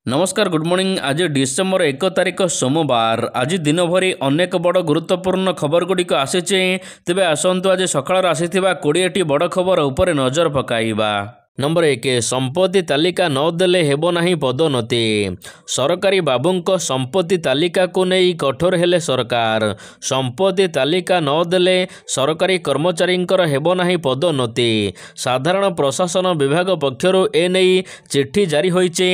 नमस्कार good morning. आज December 1 तारिख सोमवार। आज दिन भरी अनेक बड़ गुरुत्वपूर्ण खबर गुड़िक आसीचे। तेबे आसंतु आज सकाळ आसीथिबा 20टी बड़ खबर उपरे नजर पकाइबा। नंबर 1 संपत्ति तालिका नदेले हेबो नाही पदोन्नति। सरकारी बाबूंको संपत्ति तालिका को नहीं कठोर हेले सरकार। संपत्ति तालिका नदेले सरकारी कर्मचारींकर हेबो नाही पदोन्नति। साधारण प्रशासन विभाग पक्षरु ए नहीं चिट्ठी जारी होइचे।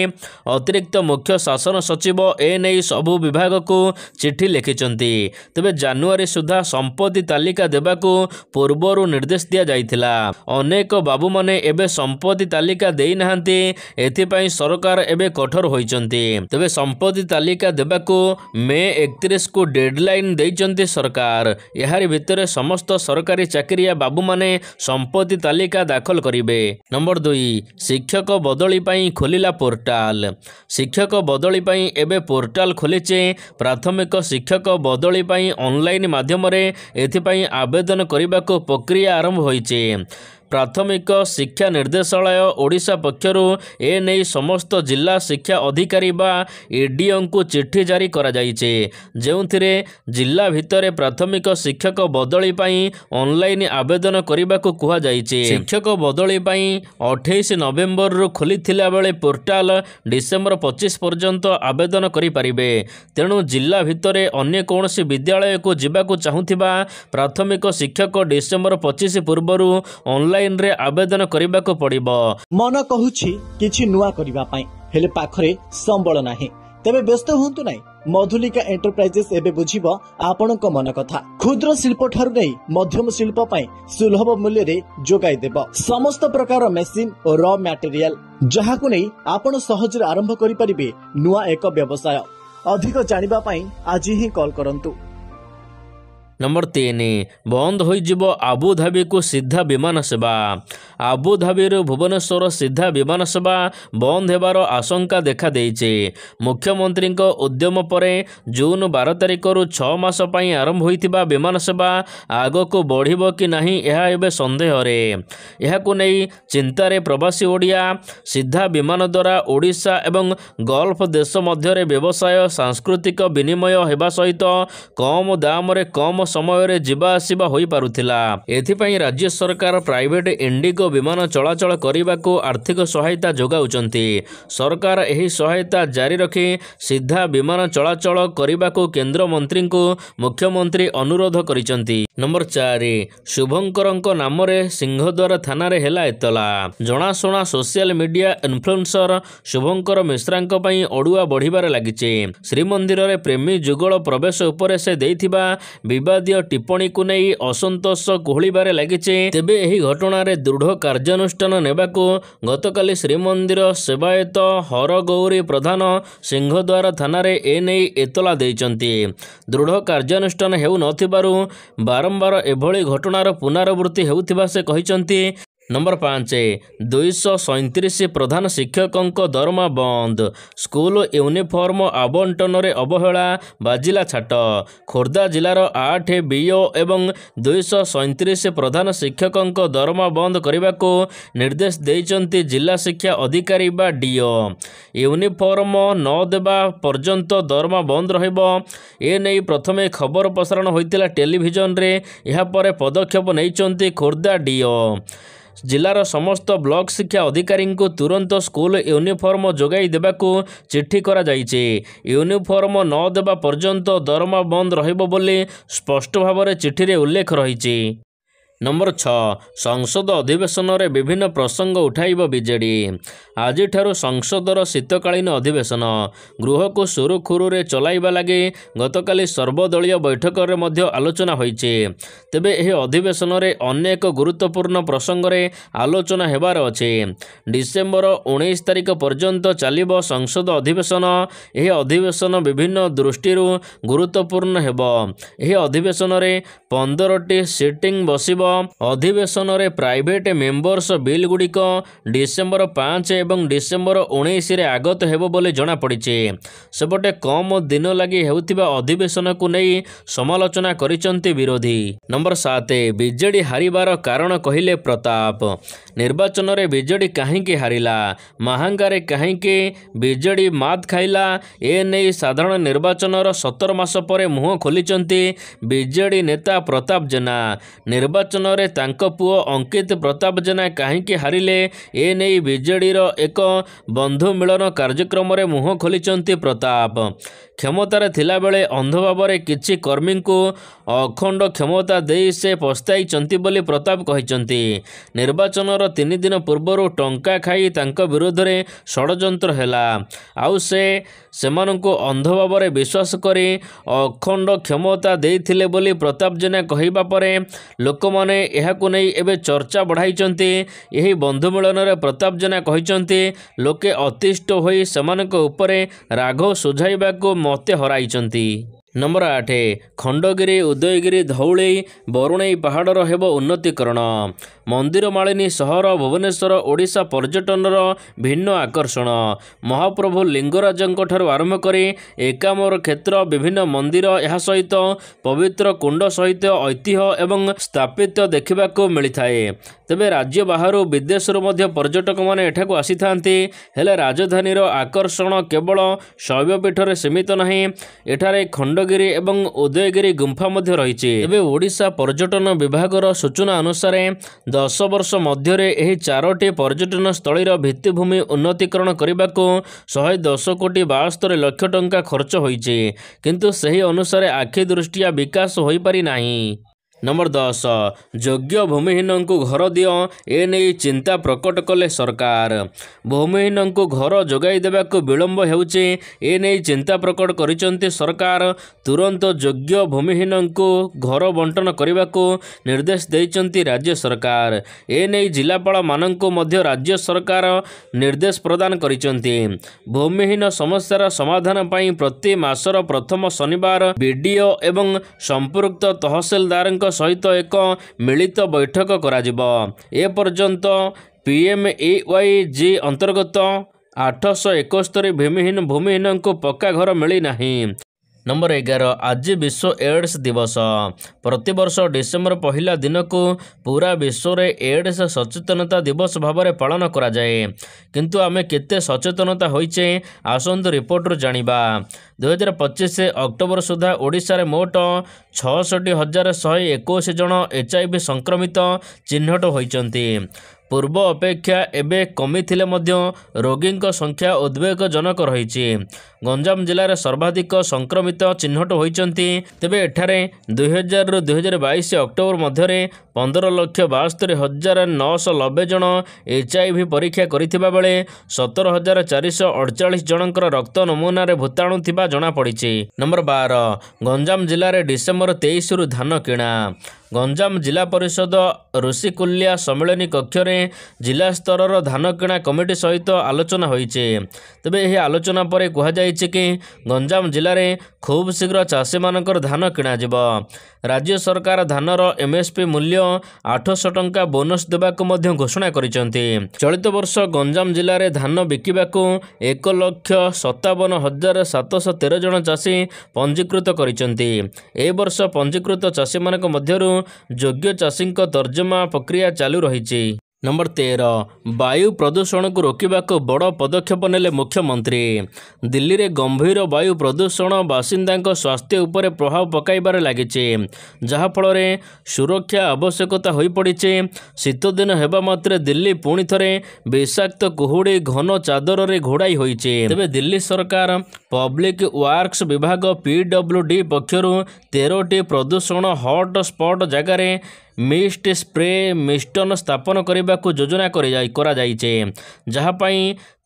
अतिरिक्त मुख्य शासन सचिव ए नहीं सबु विभाग को चिट्ठी लिखिचंती। तेबे जनवरी सुधा संपत्ति तालिका देबाकू पूर्वरु निर्देश दिया जाइथिला। अनेक बाबू माने एबे संपत्ति तालिका देई नाहंती। एथिपाई सरकार एबे कठोर होइचंती। तेबे संपत्ति तालिका देबाकू मे 31 को डेडलाइन देइचंती सरकार। एहारी भितरे समस्त सरकारी चाकरिया बाबू माने संपत्ति तालिका दाखल करिवे। नंबर 2 शिक्षक बदली पाई खोलिला पोर्टाल। शिक्षक बदली पाई एबे पोर्टाल खोलिचे। प्राथमिक शिक्षक बदली पाई ऑनलाइन माध्यम रे एथिपाई आवेदन करिबाको प्रक्रिया आरंभ होइचे। प्राथमिक शिक्षा निर्देशालय ओडिशा पक्षरु ए नहीं समस्त जिला शिक्षा अधिकारी बा एडीओ को चिट्ठी जारी करा जाइचे। जेउथिरे जिला भितरे प्राथमिक शिक्षक बदली पाई ऑनलाइन आवेदन करिबाको कुहा जाइचे। शिक्षक बदली पाई 28 नवेम्बर रु खोलिथिला बेले पोर्टाल डिसेम्बर 25 पर्यंत आवेदन करि परिबे। तेणु जिला भितरे अन्य कोनोसी विद्यालय को जिबाको चाहुथिबा प्राथमिक शिक्षक डिसेम्बर 25 पूर्वरु ऑनलाइन रे आवेदन करिबाको पड़िबो। मन कहूछि किछि नुआ करिबा पई हेले पाखरे संबळ नाही। तेबे व्यस्त होंतु नाही। मधुलिका एंटरप्राइजेस एबे बुझिबो आपनक मन कथा। क्षुद्र शिल्प ठारु नै मध्यम शिल्प पई सुलभ मूल्य रे जोगाई देबो। समस्त प्रकार मेसिन और रॉ मटेरियल जहाकु नै आपण सहज आरंभ करि परिबे नुआ एक व्यवसाय। अधिक जानिबा पई आज ही कॉल करंतु। नंबर 3 बंद होइजिबो आबुधाबी को सीधा विमान सेवा। आबुधाबी भुवनेश्वर सीधा विमान सेवा बंद हेबार आशंका देखा देइचे। मुख्यमंत्री उद्यम परे जून 12 तारिख रु 6 मास पई आरंभ होइतिबा विमान सेवा आगो को बढ़िबो कि नाही एहा एबे संदेह रे। एहाकु नै चिंता रे प्रवासी ओडिया सीधा विमान द्वारा ओडिशा एवं गल्फ देश मध्य रे व्यवसाय सांस्कृतिक विनिमय हेबा सहित कम दाम रे कम समय रे जिबा आसिबा होई पारुथिला। एथिपाई राज्य सरकार प्राइवेट इंडिगो विमान चलाचल करिबाको आर्थिक सहायता जोगाउचंती। सरकार एही सहायता जारी रखी सीधा विमान चलाचल करिबाको केंद्र मंत्री को मुख्यमंत्री अनुरोध करिसंती। नंबर 4 शुभंकरଙ୍କ नाम रे सिंहद्वार थाना रे हेला एतला। जणाशुणा सोशल मीडिया इन्फ्लुएंसर शुभंकर मिश्राଙ୍କ पई अडुआ बढ़िबार लागिचे। श्रीमंदिर रे प्रेमी जुगल प्रवेश उपरे से देइथिबा विवादीय टिप्पणी को नहीं असंतोष कोहलिबारे लागिचे। तेबे एही घटना रे दृढ़ कार्यानुष्ठान नेबाको गतकाली श्रीमंदिर सेवायत हरगौरी प्रधान सिंहद्वार थाना रे ए नहीं एतला देइचंती। दृढ़ कार्यानुष्ठान हेउ नथिबारु बारंबार एभली घटनार पुनरावृत्ति हेउथिबा से कहिचंती। नंबर 5 237 प्रधान शिक्षकों दरमा बंद। स्कूल यूनिफॉर्म आवंटन रे अवहेला बाजिला छाट। खोर्धा जिलार 8 बीओ एवं 237 प्रधान शिक्षकों दरमा बंद करने को निर्देश देइचंती जिला शिक्षा अधिकारी बा डीओ। यूनिफॉर्म न देबा पर्यंत दरमा बंद रहिबो। ए नै प्रथमे खबर प्रसारण होइतिला टेलीविजन रे। एहा परे पदक्षेप नैचंती खोर्धा डीओ। जिलार समस्त ब्लॉक शिक्षा अधिकारी को तुरंत स्कूल यूनिफॉर्म जोगाई देबाकू चिट्ठी करा जाइछे। यूनिफॉर्म न देबा पर्यंत दरमा बंद रहिबो बोली स्पष्ट भाव में चिट्ठी रे उल्लेख रहिछि। नंबर 6 संसद अधिवेशन रे विभिन्न प्रसंग उठाइब बीजेडी। आज ठारू संसदर शीतकालीन अधिवेशन गृह को सुरुखुरु रे चलाइबा लगे गतकाली सर्वदलीय बैठक रे मध्य आलोचना होइचे। तेबे एही अधिवेशन रे अनेक गुरुत्वपूर्ण प्रसंग रे आलोचना हेबार अछि। डिसेम्बर 19 तारिख पर्यंत चलिबो संसद अधिवेशन। एही अधिवेशन विभिन्न दृष्टिरु गुरुत्वपूर्ण हेबो। एही अधिवेशन रे 15टी सिटिंग बसिबो। ଅଧିବେଶନରେ ପ୍ରାଇଭେଟ୍ ମେମ୍ବର୍ସ ବିଲ୍ଗୁଡ଼ିକ ଡିସେମ୍ବର 5 ଏବଂ ଡିସେମ୍ବର 19ରେ ଆଗତ ହେବ ବୋଲି ଜଣାପଡ଼ିଛି। ସେପଟେ କମ୍ ଦିନ ଲାଗି ହେଉଥିବା ଅଧିବେଶନକୁ ନେଇ ସମାଲୋଚନା କରିଛନ୍ତି ବିରୋଧୀ। ନମ୍ବର 7 ବିଜେଡି ହାରିବାର କାରଣ କହିଲେ ପ୍ରତାପ। ନିର୍ବାଚନରେ ବିଜେଡି କାହିଁକି ହାରିଲା, ମାହାଙ୍ଗାରେ କାହିଁକି ବିଜେଡି ମାତ୍ ଖାଇଲା, ଏ ନେଇ ସାଧାରଣ ନିର୍ବାଚନର 17 ମାସ ପରେ ମୁହଁ ଖୋଲିଛନ୍ତି ବିଜେଡି ନେତା ପ୍ରତାପ ଜେନା। ନିର୍ବାଚନରେ ତାଙ୍କ ପୁଅ ଅଙ୍କିତ ପ୍ରତାପ ଜେନା କାହିଁକି ହାରିଲେ, ଏ ନେଇ ବିଜେଡିର ଏକ ବନ୍ଧୁ ମିଳନ କାର୍ଯ୍ୟକ୍ରମରେ ମୁହଁ ଖୋଲିଛନ୍ତି ପ୍ରତାପ। କ୍ଷମତାରେ ଥିଲାବେଳେ ଅନ୍ଧ ଭାବରେ କିଛି କର୍ମୀଙ୍କୁ ଅଖଣ୍ଡ କ୍ଷମତା ଦେଇ ସେ ପସ୍ତାଇଛନ୍ତି ବୋଲି ପ୍ରତାପ କହିଛନ୍ତି। ନିର୍ବାଚନର 3 ଦିନ ପୂର୍ବରୁ ଟଙ୍କା ଖାଇ ତାଙ୍କ ବିରୋଧରେ ଷଡ଼ଯନ୍ତ୍ର ହେଲା, ଆଉ ସେମାନଙ୍କୁ ଅନ୍ଧ ଭାବରେ ବିଶ୍ୱାସ କରି ଅଖଣ୍ଡ କ୍ଷମତା ଦେଇଥିଲେ ବୋଲି ପ୍ରତାପ ଜେନା କହିବା ପରେ ଲୋକମାନେ ଏହାକୁ ନେଇ ଏବେ ଚର୍ଚ୍ଚା ବଢ଼ାଇଛନ୍ତି। ଏହି ବନ୍ଧୁ ମିଳନରେ ପ୍ରତାପ ଜେନା କହିଛନ୍ତି ଲୋକେ ଅତିଷ୍ଠ ହୋଇ ସେମାନଙ୍କ ଉପରେ ରାଗ ସୁଝାଇବାକୁ ମୋତେ ହରାଇଛନ୍ତି। ନମ୍ବର 8 ଖଣ୍ଡଗିରି, ଉଦୟଗିରି, ଧଉଳି, ବରୁଣେଇ ପାହାଡ଼ର ହେବ ଉନ୍ନତିକରଣ। ମନ୍ଦିର ମାଳିନୀ ସହର ଭୁବନେଶ୍ୱର ଓଡ଼ିଶା ପର୍ଯ୍ୟଟନର ଭିନ୍ନ ଆକର୍ଷଣ। ମହାପ୍ରଭୁ ଲିଙ୍ଗରାଜଙ୍କ ଠାରୁ ଆରମ୍ଭ କରି ଏକାମ୍ର କ୍ଷେତ୍ର, ବିଭିନ୍ନ ମନ୍ଦିର, ଏହା ସହିତ ପବିତ୍ର କୁଣ୍ଡ ସହିତ ଐତିହ୍ୟ ଏବଂ ସ୍ଥାପତ୍ୟ ଦେଖିବାକୁ ମିଳିଥାଏ। ତେବେ ରାଜ୍ୟ ବାହାରୁ ବିଦେଶରୁ ମଧ୍ୟ ପର୍ଯ୍ୟଟକମାନେ ଏଠାକୁ ଆସିଥାନ୍ତି। ହେଲେ ରାଜଧାନୀର ଆକର୍ଷଣ କେବଳ ଶୈବପୀଠରେ ସୀମିତ ନାହିଁ, ଏଠାରେ ଖଣ୍ଡଗିରି ଏବଂ ଉଦୟଗିରି ଗୁମ୍ଫା ମଧ୍ୟ ରହିଛି। ଏବେ ଓଡ଼ିଶା ପର୍ଯ୍ୟଟନ ବିଭାଗର ସୂଚନା ଅନୁସାରେ 10 ବର୍ଷ ମଧ୍ୟରେ ଏହି 4ଟି ପର୍ଯ୍ୟଟନ ସ୍ଥଳୀର ଭିତ୍ତିଭୂମି ଉନ୍ନତିକରଣ କରିବାକୁ 110 କୋଟି 72 ଲକ୍ଷ ଟଙ୍କା ଖର୍ଚ୍ଚ ହୋଇଛି, କିନ୍ତୁ ସେହି ଅନୁସାରେ ଆଖି ଦୃଷ୍ଟିଆ ବିକାଶ ହୋଇପାରି ନାହିଁ। ନମ୍ବର 10 ଯୋଗ୍ୟ ଭୂମିହୀନଙ୍କୁ ଘର ଦିଅ, ଏ ନେଇ ଚିନ୍ତା ପ୍ରକଟ କଲେ ସରକାର। ଭୂମିହୀନଙ୍କୁ ଘର ଯୋଗାଇ ଦେବାକୁ ବିଳମ୍ବ ହେଉଛି, ଏ ନେଇ ଚିନ୍ତା ପ୍ରକଟ କରିଛନ୍ତି ସରକାର। ତୁରନ୍ତ ଯୋଗ୍ୟ ଭୂମିହୀନଙ୍କୁ ଘର ବଣ୍ଟନ କରିବାକୁ ନିର୍ଦ୍ଦେଶ ଦେଇଛନ୍ତି ରାଜ୍ୟ ସରକାର। ଏ ନେଇ ଜିଲ୍ଲାପାଳମାନଙ୍କୁ ମଧ୍ୟ ରାଜ୍ୟ ସରକାର ନିର୍ଦ୍ଦେଶ ପ୍ରଦାନ କରିଛନ୍ତି। ଭୂମିହୀନ ସମସ୍ୟାର ସମାଧାନ ପାଇଁ ପ୍ରତି ମାସର ପ୍ରଥମ ଶନିବାର ବିଡିଓ ଏବଂ ସମ୍ପୃକ୍ତ ତହସିଲଦାରଙ୍କ ସହିତ ଏକ ମିଳିତ ବୈଠକ କରାଯିବ। ଏପର୍ଯ୍ୟନ୍ତ PMEYG ଅନ୍ତର୍ଗତ 871 ଭୂମିହୀନଙ୍କୁ ପକ୍କା ଘର ମିଳିନାହିଁ। ନମ୍ବର 11 ଆଜି ବିଶ୍ୱ ଏଡ୍ସ ଦିବସ। ପ୍ରତିବର୍ଷ ଡିସେମ୍ବର 1 ଦିନକୁ ପୁରା ବିଶ୍ୱରେ ଏଡ୍ସ ସଚେତନତା ଦିବସ ଭାବରେ ପାଳନ କରାଯାଏ, କିନ୍ତୁ ଆମେ କେତେ ସଚେତନତା ହୋଇଛେ ଆସନ୍ତୁ ରିପୋର୍ଟରୁ ଜାଣିବା। 2025 ଅକ୍ଟୋବର ସୁଦ୍ଧା ଓଡ଼ିଶାରେ ମୋଟ 66,121 ଜଣ HIV ସଂକ୍ରମିତ ଚିହ୍ନଟ ହୋଇଛନ୍ତି। ପୂର୍ବ ଅପେକ୍ଷା ଏବେ କମିଥିଲେ ମଧ୍ୟ ରୋଗୀଙ୍କ ସଂଖ୍ୟା ଉଦ୍ବେଗଜନକ ରହିଛି। ଗଞ୍ଜାମ ଜିଲ୍ଲାରେ ସର୍ବାଧିକ ସଂକ୍ରମିତ ଚିହ୍ନଟ ହୋଇଛନ୍ତି। ତେବେ ଏଠାରେ 2000ରୁ 2022 ଅକ୍ଟୋବର ମଧ୍ୟରେ 15,72,990 ଜଣ HIV ପରୀକ୍ଷା କରିଥିବା ବେଳେ 17,448 ଜଣଙ୍କର ରକ୍ତ ନମୁନାରେ ଭୂତାଣୁ ଥିବା ଜଣାପଡ଼ିଛି। ନମ୍ବର 12 ଗଞ୍ଜାମ ଜିଲ୍ଲାରେ ଡିସେମ୍ବର 23ରୁ ଧାନ କିଣା। ଗଞ୍ଜାମ ଜିଲ୍ଲା ପରିଷଦ ଋଷିକୁଲ୍ୟା ସମ୍ମିଳନୀ କକ୍ଷରେ ଜିଲ୍ଲା ସ୍ତରର ଧାନ କିଣା କମିଟି ସହିତ ଆଲୋଚନା ହୋଇଛି। ତେବେ ଏହି ଆଲୋଚନା ପରେ କୁହାଯାଇଛି କି ଗଞ୍ଜାମ ଜିଲ୍ଲାରେ ଖୁବ୍ ଶୀଘ୍ର ଚାଷୀମାନଙ୍କର ଧାନ କିଣାଯିବ। ରାଜ୍ୟ ସରକାର ଧାନର MSP ମୂଲ୍ୟ 800 ଟଙ୍କା ବୋନସ୍ ଦେବାକୁ ମଧ୍ୟ ଘୋଷଣା କରିଛନ୍ତି। ଚଳିତ ବର୍ଷ ଗଞ୍ଜାମ ଜିଲ୍ଲାରେ ଧାନ ବିକିବାକୁ 1,57,713 ଜଣ ଚାଷୀ ପଞ୍ଜୀକୃତ କରିଛନ୍ତି। ଏ ବର୍ଷ ପଞ୍ଜୀକୃତ ଚାଷୀମାନଙ୍କ ମଧ୍ୟରୁ ଯୋଗ୍ୟ ଚାଷୀଙ୍କ ତର୍ଜମା ପ୍ରକ୍ରିୟା ଚାଲୁ ରହିଛି। ନମ୍ବର 13 ବାୟୁ ପ୍ରଦୂଷଣକୁ ରୋକିବାକୁ ବଡ଼ ପଦକ୍ଷେପ ନେଲେ ମୁଖ୍ୟମନ୍ତ୍ରୀ। ଦିଲ୍ଲୀରେ ଗମ୍ଭୀର ବାୟୁ ପ୍ରଦୂଷଣ ବାସିନ୍ଦାଙ୍କ ସ୍ୱାସ୍ଥ୍ୟ ଉପରେ ପ୍ରଭାବ ପକାଇବାରେ ଲାଗିଛି, ଯାହାଫଳରେ ସୁରକ୍ଷା ଆବଶ୍ୟକତା ହୋଇପଡ଼ିଛି। ଶୀତଦିନ ହେବା ମାତ୍ରେ ଦିଲ୍ଲୀ ପୁଣି ଥରେ ବିଷାକ୍ତ କୁହୁଡ଼ି ଘନ ଚାଦରରେ ଘୋଡ଼ାଇ ହୋଇଛି। ତେବେ ଦିଲ୍ଲୀ ସରକାର ପବ୍ଲିକ ୱାର୍କସ ବିଭାଗ PWD ପକ୍ଷରୁ 13ଟି ପ୍ରଦୂଷଣ ହଟ୍ ସ୍ପଟ୍ ଜାଗାରେ ମିଷ୍ଟ ସ୍ପ୍ରେ ମିଷ୍ଟନ ସ୍ଥାପନ କରିବାକୁ ଯୋଜନା କରାଯାଇଛି, ଯାହା ପାଇଁ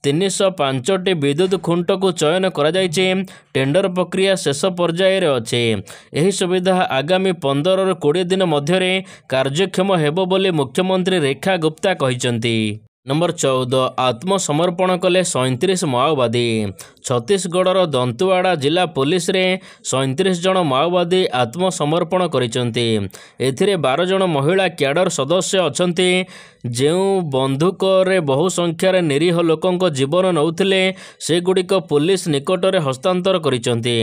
305ଟି ବିଦ୍ୟୁତ ଖୁଣ୍ଟକୁ ଚୟନ କରାଯାଇଛି। ଟେଣ୍ଡର ପ୍ରକ୍ରିୟା ଶେଷ ପର୍ଯ୍ୟାୟରେ ଅଛି। ଏହି ସୁବିଧା ଆଗାମୀ 15ରୁ 20 ଦିନ ମଧ୍ୟରେ କାର୍ଯ୍ୟକ୍ଷମ ହେବ ବୋଲି ମୁଖ୍ୟମନ୍ତ୍ରୀ ରେଖା ଗୁପ୍ତା କହିଛନ୍ତି। नंबर 14 आत्मसमर्पण कले 37 माओवादी। छत्तीसगढ़र दंतेवाड़ा जिला पुलिस रे 37 जन माओवादी आत्मसमर्पण करिसंती। एथिरे 12 जन महिला क्याडर सदस्य अछंती जेउ बंधुक रे बहु संख्यार निरीह लोकंक जीवन नौथिले से गुड़िक पुलिस निकट रे हस्तांतर करिसंती।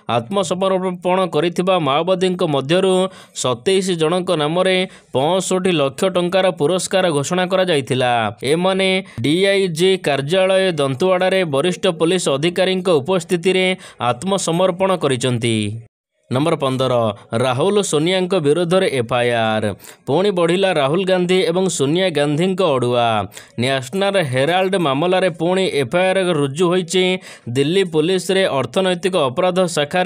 आत्मसमर्पण करिथिबा माओवादींक मध्यरु 27 जनक नाम रे 65 लाख टंकार पुरस्कार घोषणा करा जायथिला। एमाने डीआईजी कार्यालय दंतेवाड़ा रे वरिष्ठ पुलिस अधिकारी उपस्थिति रे आत्मसमर्पण करिसंती। नंबर 15 राहुल सोनिया विरोध में एफआईआर। पुणी बढ़िला राहुल गांधी एवं सोनिया गांधी अड़ुआ। नेशनल हेराल्ड मामलें पुणी एफआईआर रुजु होईची। दिल्ली पुलिस रे अर्थनैतिक अपराध शाखा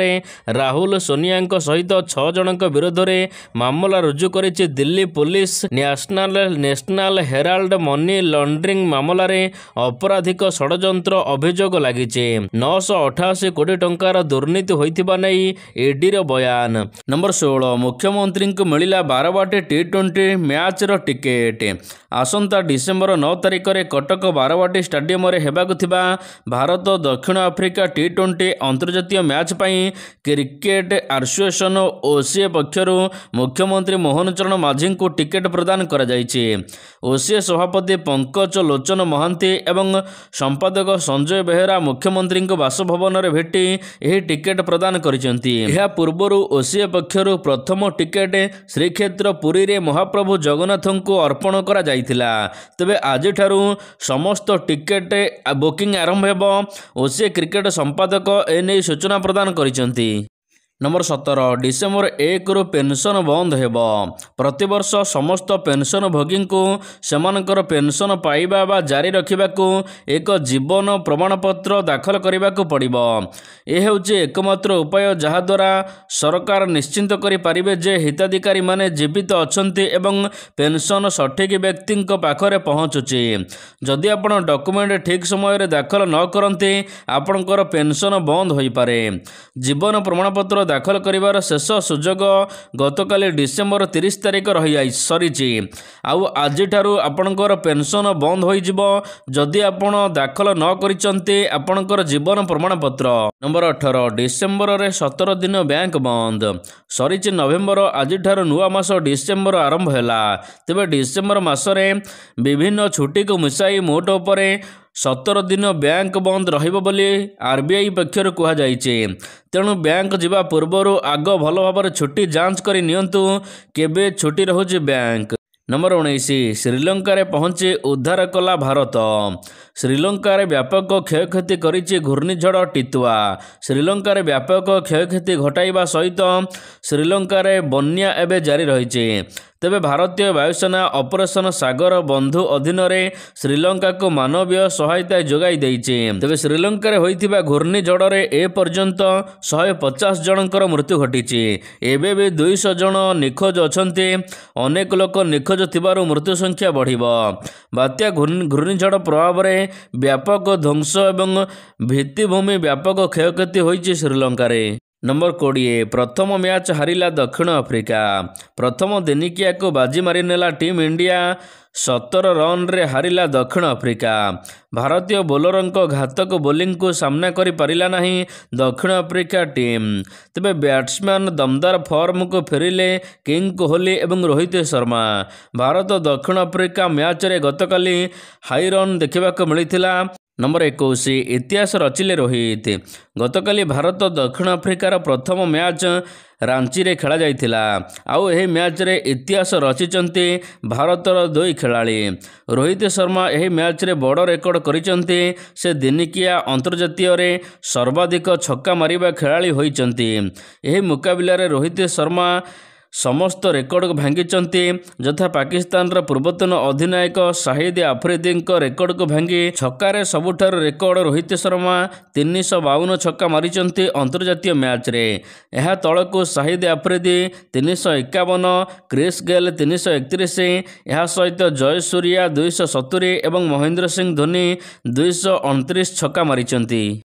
राहुल सोनिया सहित 6 जनक विरोध में मामला रुजु करिछि Delhi police. National Herald money laundering मामलें अपराधिक षड्यंत्र अभियोग लगिछि। 988 कोटी टंकार दुर्नीति होइथिबा नै ईडी बयान। नंबर 16 मुख्यमंत्री को मिला 12 T20 मैच रो टिकेट। आसंता डिसेम्बर 9 तारिख में कटक 12 स्टाडियम रे हेबाकु थिबा भारत दक्षिण आफ्रिका T20 अंतर्जातीय मैच पई क्रिकेट एसोसिएशन ओसीए पक्षरु मुख्यमंत्री मोहन चरण माझी को टिकेट प्रदान करा जायछि। ओसीए सभापति पंकज लोचन महांती एवं संपादक संजय बेहेरा मुख्यमंत्री को बासभवन रे भेटी एही टिकेट प्रदान करिसेंती। पूर्वरु ओसीए पक्षरु प्रथम टिकेट श्रीक्षेत्र पुरी रे महाप्रभु जगन्नाथ को अर्पण करा जायतिला। तबे आज ठारू समस्त टिकेट बुकिंग आरंभ हेबो। ओसीए क्रिकेट संपादक एने सूचना प्रदान करिसेंती। नंबर 17 डिसेम्बर 1 रु पेंशन बंद हेबो। प्रतिवर्ष समस्त पेंशन भोगी को सेमानकर पेंशन पाइबा बा जारी रखिबाकू एक जीवन प्रमाणपत्र दाखल करबाकू पड़िबो। ए हेउचे एकमात्र उपाय जहा द्वारा सरकार निश्चिंत करि पारिबे जे हिताधिकारी माने जीवित अछंती एवं पेंशन सठिक व्यक्ति पाखरे पहुँचुची। जदि आपण डॉक्यूमेंट ठीक समय रे दाखल न करंती आपणकर पेंशन बंद होई पारे। जीवन प्रमाणपत्र दाखल करिवार शेष सुजोग गतकाली डिसेम्बर 30 तारिख रही सरीची। आउ आज ठारू आपणकर पेंशन बंद होई जिवो जदि आपण दाखल न करिसंती आपणकर जीवन प्रमाणपत्र। नंबर 18 डिसेम्बर रे 17 दिन बैंक बंद सरीची। नवेम्बर आज ठारू नुआ मास डिसेम्बर आरंभ हैला। तेबे डिसेम्बर मासरे विभिन्न छुट्टी को मिसाई मोट उपरे 17 दिन बैंक बंद रहिबो बोली आरबीआई पक्षर कहा जायछि। तेणु बैंक जिबा पूर्वरु आग भल भाव छुट्टी जांच करि नियंतु केबे छुट्टी रहुछि बैंक। नंबर 19 श्रीलंका रे पहुंची उद्धार कला भारत। श्रीलंका रे व्यापक क्षयक्षति करिछि घूर्णिझड़ टितुआ। श्रीलंका रे व्यापक क्षयक्षति घटाइबा सहित श्रीलंका रे बन्या एबे जारी रहिछि। तेबे भारतीय वायुसेना ऑपरेशन सागर बंधु अधीन रे श्रीलंका को मानवीय सहायता जोगाई देइछि। तेबे श्रीलंका रे होइथिबा घूर्णिझड़ रे ए पर्यंत 150 जनकर मृत्यु घटिछि। एबे भी 200 जन निखोज अछंती। अनेक लोक निखोज थिबारु मृत्यु संख्या बढ़िबो। बात्या घूर्णिझड़ प्रभाव रे व्यापक ध्वंस एवं भित्तिभूमि व्यापक क्षयक्षति होइछि श्रीलंका रे। नंबर 20 प्रथम मैच हारिला दक्षिण आफ्रिका। प्रथम दिनिकिया को बाजी मारी नेला टीम इंडिया 17 रन रे हारिला दक्षिण आफ्रिका। भारतीय बोलरंक घातक बोलिंग को सामना करि पारिला नहीं दक्षिण आफ्रिका टीम। तेबे बैट्समैन दमदार फॉर्म को फेरिले किंग कोहली एवं रोहित शर्मा। भारत दक्षिण आफ्रिका मैच रे गतकाली हाई रन देखा मिलिथिला। नंबर 21 इतिहास रचिले रोहित। गतकाली भारत दक्षिण आफ्रिकार प्रथम मैच रांची रे खेला जाइथिला। आउ एही मैच रे इतिहास रचिचंती भारतर 2 खेलाड़ी। रोहित शर्मा एही मैच रे बड़ रेकर्ड करिचंती। से दिनिकिया अंतर्जातीय रे सर्वाधिक छक्का मारिबा खेलाड़ी होइचंती। एही मुकाबिला रे रोहित शर्मा समस्त रेकर्ड भांगिचंती। जथा पाकिस्तान रा पूर्वतन अधिनायक शाहिद आफरीदी रेकर्ड को भांगी छक्कारे सबुठार रेकर्ड रोहित शर्मा 352 छक्का मारिचंती अंतर्जातीय मैच रे। एहा तळको शाहिद आफरीदी 351, क्रिस गेल 331, एहा सहित जयसूर्या 270 एवं महेंद्र सिंह धोनी 229 छक्का मारिचंती।